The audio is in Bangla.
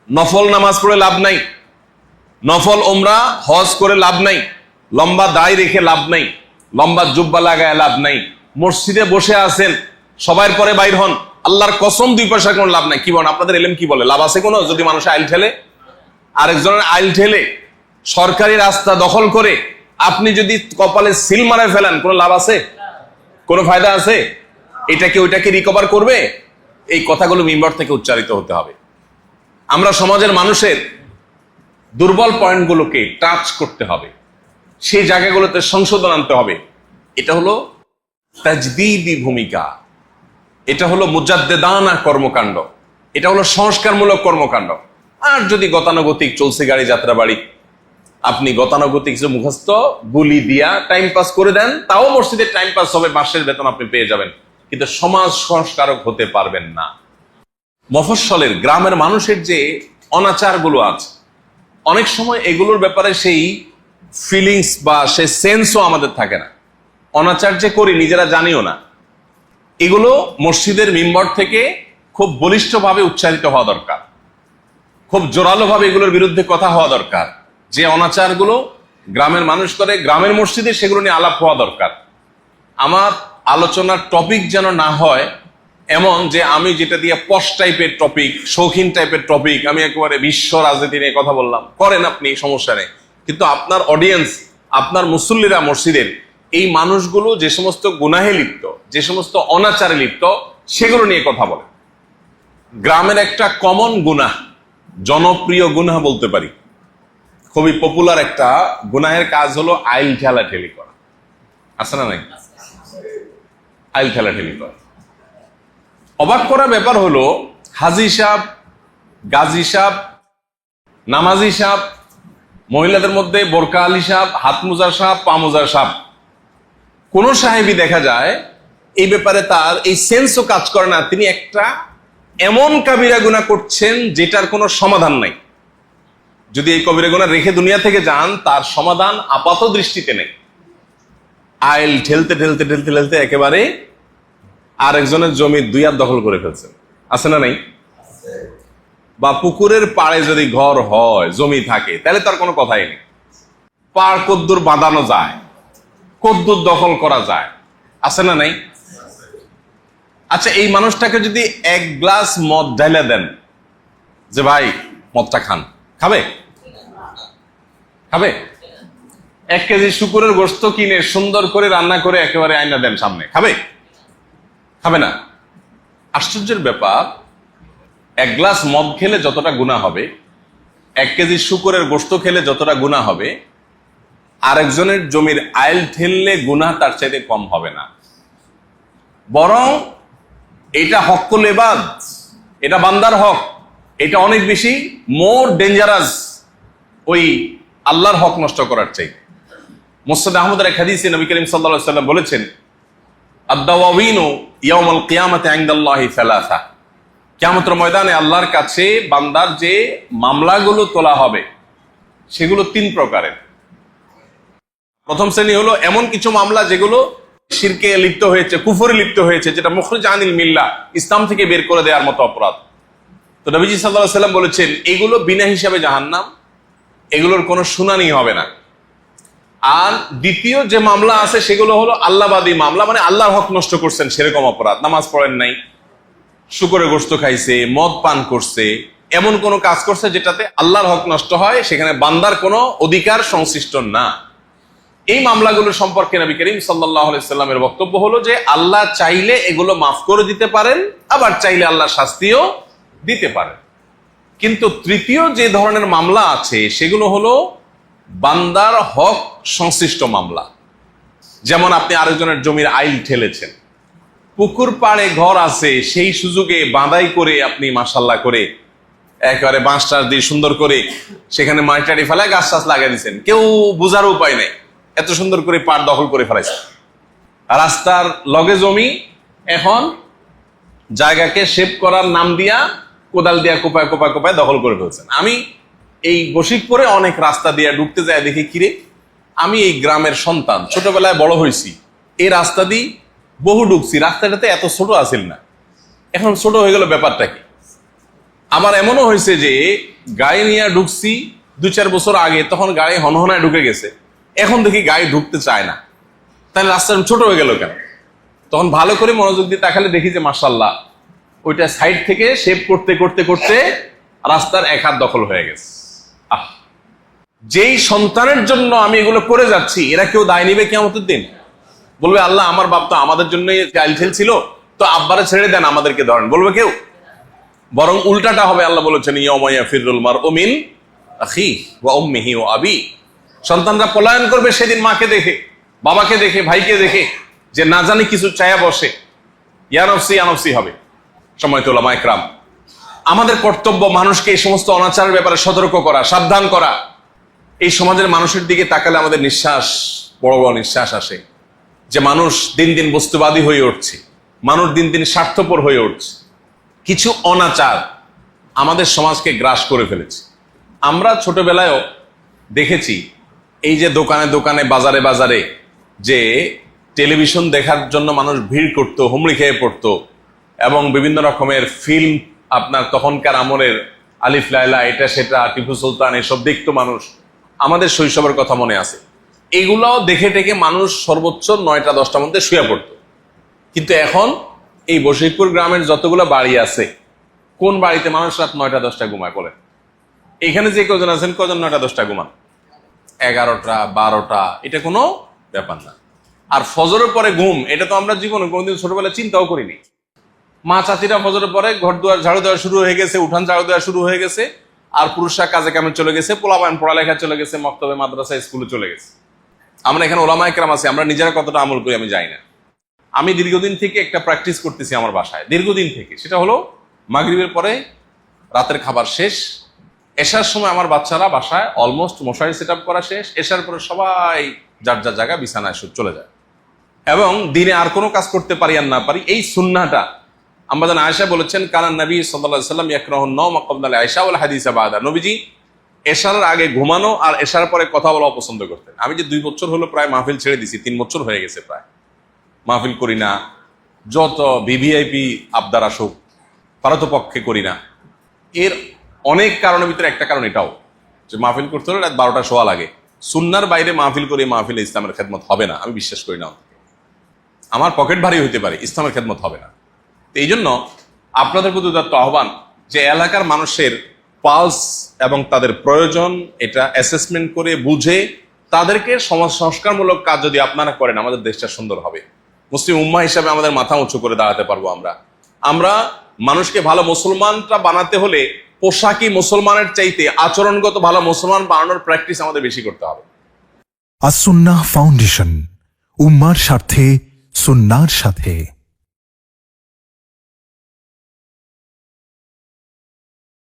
নফল নামাজ পড়ে লাভ নাই, নফল ওমরা হজ করে লাভ নাই, লম্বা দাড়ি রেখে লাভ নাই, লম্বা জুব্বা লাগায় লাভ নাই, মসজিদে বসে আছেন সবার পরে বাইর হন, আল্লাহর কসম 2 পয়সা কোনো লাভ নাই। কি বলেন? আপনাদের এলেম কি বলে? লাভ আছে কোনো? যদি মানুষ আইল ঠেলে, আরেকজনের আইল ঠেলে সরকারি রাস্তা দখল করে আপনি যদি কপালে সিল মারে ফেলেন, কোনো লাভ আছে? কোনো ফায়দা আছে? এটাকে ওইটাকে রিকভার করবে? এই কথাগুলো মিম্বার থেকে উচ্চারিত হতে হবে। আমরা সমাজের মানুষের দুর্বল পয়েন্টগুলোকে টাচ করতে হবে, সেই জায়গাগুলোতে সংশোধন আনতে হবে। এটা হলো তাজদীদি ভূমিকা, এটা হলো মুজাদ্দেদানা কর্মকাণ্ড, এটা হলো সংস্কারমূলক কর্মকাণ্ড। আর যদি গতানুগতিক চলছে গাড়ি যাত্রা বাড়ি, আপনি গতানুগতিক কিছু মুখস্থ গুলি দিয়া টাইম পাস করে দেন, তাও মসজিদের টাইম পাস হবে, মাসের বেতন আপনি পেয়ে যাবেন, কিন্তু সমাজ সংস্কারক হতে পারবেন না। মফস্বলের গ্রামের মানুষের যে অনাচারগুলো আছে, অনেক সময় এগুলোর ব্যাপারে সেই ফিলিংস বা সেই সেন্সও আমাদের থাকে না। অনাচার যে করি নিজেরা জানিও না। এগুলো মসজিদের মিম্বর থেকে খুব বলিষ্ঠভাবে উচ্চারিত হওয়া দরকার, খুব জোরালোভাবে এগুলোর বিরুদ্ধে কথা হওয়া দরকার। যে অনাচারগুলো গ্রামের মানুষ করে, গ্রামের মসজিদে সেগুলো নিয়ে আলাপ হওয়া দরকার। আমার আলোচনার টপিক যেন না হয় এমন যে আমি যেটা দিয়ে পশ টাইপের টপিক, শৌখিন টাইপের টপিক, আমি একেবারে বিশ্ব রাজনীতি নিয়ে কথা বললাম। করেন আপনি, সমস্যা নেই, কিন্তু আপনার অডিয়েন্স, আপনার মুসল্লিরা মসজিদের এই মানুষগুলো যে সমস্ত গুনাহে লিপ্ত, যে সমস্ত অনাচারে লিপ্ত, সেগুলো নিয়ে কথা বলে। গ্রামের একটা কমন গুনাহ, জনপ্রিয় গুনাহ বলতে পারি, খুবই পপুলার একটা গুনাহের কাজ হলো আইল ঠেলাঠেলি করা। আছে না নাই? আইল ঠেলাঠেলি করা। অবাক করা ব্যাপার হলো, হাজি সাহেব, গাজী সাহেব, নামাজি সাহেব, মহিলাদের মধ্যে বোরকা আলী সাহেব, হাত মোজা সাহেব, পা মোজা সাহেব, কোন সাহেবই দেখা যায় এই ব্যাপারে তার এই সেন্সও কাজ করে না। তিনি একটা এমন কাবিরা গুনাহ করছেন যেটার কোনো সমাধান নাই। যদি এই কবিরা গুনাহ রেখে দুনিয়া থেকে যান, তার সমাধান আপাত দৃষ্টিতে নেই। আইল ঠেলতে ঠেলতে ঠেলতে ঠেলতে একেবারে আরেকজনের জমি 2 হাত দখল করে ফেলছেন। আছে না নাই? বা পুকুরের পাড়ে যদি ঘর হয়, জমি থাকে, তাহলে তার কোনো কথাই নেই। পাড় কদ্দুর বাঁধানো যায়, কদ্দুর দখল করা যায়। আছে না নাই? আচ্ছা, এই মানুষটাকে যদি 1 গ্লাস মদ ঢাইলা দেন, যে ভাই মদটা খান, খাবে? খাবে? 1 কেজি শুকুরের গোশত কিনে সুন্দর করে রান্না করে একেবারে আয়না দেন সামনে, খাবে? খাবে না। আশ্চর্যের ব্যাপার, 1 গ্লাস মদ খেলে যতটা গুনাহ হবে, 1 কেজি শুকুরের গোশত খেলে যতটা গুনাহ হবে, আরেকজনের জমির আইল ঠেললে গুনাহ তার চাইতে কম হবে না। বরং এটা হক্কুল ইবাদ, এটা বান্দার হক, এটা অনেক বেশি মোর ডেঞ্জারাস ওই আল্লাহর হক নষ্ট করার চাইতে। মুসনাদ আহমদের এক হাদিসে নবী করিম সাল্লাল্লাহু আলাইহি ওয়াসাল্লাম বলেছেন, আদ-দাওয়াবিনু ইয়াউমাল কিয়ামাতি ইনদাল্লাহি সালাসা, কিয়ামতের ময়দানে আল্লাহর কাছে বান্দার যে মামলাগুলো তোলা হবে সেগুলো 3 প্রকারের। প্রথম শ্রেণী হলো এমন কিছু মামলা যেগুলো শিরকে লিপ্ত হয়েছে, কুফরে লিপ্ত হয়েছে, যেটা মুখরিজ আনিল মিল্লাহ, ইসলাম থেকে বের করে দেওয়ার মতো অপরাধ। তো নবীজি সাল্লাল্লাহু আলাইহি ওয়াসাল্লাম বলেছেন, এগুলো বিনা হিসাবে জাহান্নাম, এগুলোর কোনো শুনানি হবে না। আর দ্বিতীয় যে মামলা আছে সেগুলো হলো আল্লাহবাদী মামলা, মানে আল্লাহর হক নষ্ট করছেন সেরকম অপরাধ। নামাজ পড়েন নাই, শুকরের গোশত খাইছে, মদ পান করছে, এমন কোন কাজ করছে যেটাতে আল্লাহর হক নষ্ট হয়, সেখানে বান্দার কোনো অধিকার সংশ্লিষ্ট না। এই মামলাগুলো সম্পর্কে নবী করিম সাল্লাল্লাহু আলাইহি সাল্লামের বক্তব্য হলো যে আল্লাহ চাইলে এগুলো মাফ করে দিতে পারেন, আবার চাইলে আল্লাহ শাস্তিও দিতে পারেন। কিন্তু তৃতীয় যে ধরনের মামলা আছে সেগুলো হলো বান্দার হক সংশ্লিষ্ট মামলা। যেমন আপনি আরেকজনের জমির আইল ঠেলেছেন, পুকুর পাড়ে ঘর আছে, সেই সুযোগে বাঁধাই করে আপনি মাশাআল্লাহ করে একেবারে বাঁশ টাস দিয়ে সুন্দর করে সেখানে মাটি ফেলায় গাছ টাছ লাগিয়ে দিচ্ছেন, কেউ বোঝার উপায় নেই, এত সুন্দর করে পাড় দখল করে ফেলাইছে। রাস্তার লগে জমি, এখন জায়গাকে শেপ করার নাম দিয়া কোদাল দিয়া কোপায় কোপায় কোপায় দখল করে ফেলছেন। আমি এই বশিকপুরে অনেক রাস্তা দিয়া ঢুকতে যায়, দেখি কিরে, আমি এই গ্রামের সন্তান, ছোটবেলায় বড় হয়েছি, এই রাস্তা দিয়ে বহু ঢুকছি, রাস্তাটাতে এত ছোট আছিল না, এখন ছোট হয়ে গেল, ব্যাপারটা কি? আবার এমনও হয়েছে যে গাড়ি নিয়ে ঢুকছি 2-4 বছর আগে, তখন গাড়ি হনহনায় ঢুকে গেছে, এখন দেখি গাড়ি ঢুকতে চায় না, তাহলে রাস্তা ছোট হয়ে গেল কেন? তখন ভালো করে মনোযোগ দিয়ে তাকালে দেখি যে মাশাআল্লাহ ওইটা সাইড থেকে শেপ করতে করতে করতে রাস্তার 1 হাত দখল হয়ে গেছে। যেই সন্তানের জন্য আমি এগুলো করে যাচ্ছি, এরা কেউ দায় নিবে কিয়ামতের দিন? বলবে আল্লাহ আমার বাপ তো আমাদের জন্যই চাইল ছিল, তো আব্বারে ছেড়ে দেন, আমাদেরকে ধরেন, বলবে কেউ? বরং উল্টাটা হবে। আল্লাহ বলেছেন ইয়াউমা ইয়াফিরুল মারউ মিন আখিহি ওয়া উম্মিহি ওয়া আবি। সন্তানরা পলায়ন করবে সেদিন মাকে দেখে, বাবাকে দেখে, ভাইকে দেখে, যে না জানি কিছু চায়া বসে, ইয়া নফসি হবে। সম্মানিত উলামা ইকরাম, আমাদের কর্তব্য মানুষকে এই সমস্ত অনাচারের ব্যাপারে সতর্ক করা, সাবধান করা। এই সমাজের মানুষের দিকে তাকালে আমাদের নিঃশ্বাস, বড় বড় নিঃশ্বাস আসে, যে মানুষ দিন দিন বস্তুবাদী হয়ে উঠছে, মানুষ দিন দিন স্বার্থপর হয়ে উঠছে। কিছু অনাচার আমাদের সমাজকে গ্রাস করে ফেলেছে। আমরা ছোটবেলায়ও দেখেছি, এই যে দোকানে দোকানে, বাজারে বাজারে যে টেলিভিশন দেখার জন্য মানুষ ভিড় করতো, হুমড়ি খেয়ে পড়তো, এবং বিভিন্ন রকমের ফিল্ম, আপনার তখনকার আমলের আলিফ লায়লা, এটা সেটা, টিপু সুলতান, এসব দেখতো মানুষ। আমাদের শৈশবের কথা মনে আছে। এগুলাও দেখে টেকে মানুষ সর্বোচ্চ 9টা-10টার মধ্যে শুয়ে পড়তো। কিন্তু এখন এই বশিরপুর গ্রামের যতগুলো বাড়ি আছে, কোন বাড়িতে মানুষ রাত 9টা-10টা ঘুমায় বলেন? এখানে যে কজন আছেন, কজন 9টা-10টা ঘুমান? 11টা 12টা, এটা কোনো ব্যাপার না। আর ফজরের পরে ঘুম, এটা তো আমরা জীবনে কোনোদিন ছোটবেলায় চিন্তাও করিনি। মা চাচিরা ফজরের পরে ঘর দুয়ার ঝাড়ু দেওয়া শুরু হয়ে গেছে, উঠান ঝাড়ু দেওয়া শুরু হয়ে গেছে, আর পুরুষরা কাজে কামে চলে গেছে, পোলাপান পড়ালেখা চলে গেছে, মক্তবে মাদ্রাসা স্কুলে চলে গেছে। আমরা এখানে ওলামা ইকরাম আছি, আমরা নিজেরা কতটা আমল করি আমি জানি না। আমি দীর্ঘদিন থেকে একটা প্র্যাকটিস করতেছি আমার বাসায়, দীর্ঘদিন থেকে। সেটা হলো মাগরিবের পরে রাতের খাবার শেষ, এশার সময় আমার বাচ্চারা বাসায় অলমোস্ট মশারি সেট আপ করা শেষ, এশার পরে সবাই যার যার জায়গা বিছানায় চলে যায়, এবং দিনে আর কোনো কাজ করতে পারি আর না পারি, এই সুন্নাহটা আমরা জানি। আয়েশা বলেছেন কানান নবী সাল্লাল্লাহু আলাইহি ওয়াসাল্লাম ইয়াকরাহুন নাওমা ক্বাবলা আল-ইশা ওয়াল হাদিসা বাদা। নবীজি এশার আগে ঘুমানো আর এশার পরে কথা বলা অপছন্দ করতেন। আমি যে 2 বছর হলো প্রায় মাহফিল ছেড়ে দিছি, 3 বছর হয়ে গেছে প্রায় মাহফিল করি না, যত ভিভিআইপি আবদার আসুক পারতপক্ষে করি না। এর অনেক কারণের ভিতরে একটা কারণ এটাও, যে মাহফিল করতে হলে রাত 12টা সোয়া লাগে। সুন্নার বাইরে মাহফিল করে মাহফিলে ইসলামের খেদমত হবে না, আমি বিশ্বাস করি না। আমার পকেট ভারী হইতে পারে, ইসলামের খেদমত হবে না। এই জন্য আপনাদের প্রতি উদাত্ত আহ্বান, যে এলাকার মানুষের পালস এবং তাদের প্রয়োজন, এটা অ্যাসেসমেন্ট করে বুঝে তাদেরকে সমাজ সংস্কারমূলক কাজ যদি আপনারা করেন, আমাদের দেশটা সুন্দর হবে। মুসলিম উম্মাহ হিসাবে আমাদের মাথা উঁচু করে দাঁড়াতে পারবো। আমরা মানুষকে ভালো মুসলমানটা বানাতে হলে পোশাকি মুসলমানের চাইতে আচরণগত ভালো মুসলমান বানানোর প্র্যাকটিস আমাদের বেশি করতে হবে। আস-সুন্নাহ ফাউন্ডেশন, উম্মার স্বার্থে সুন্নাহর সাথে।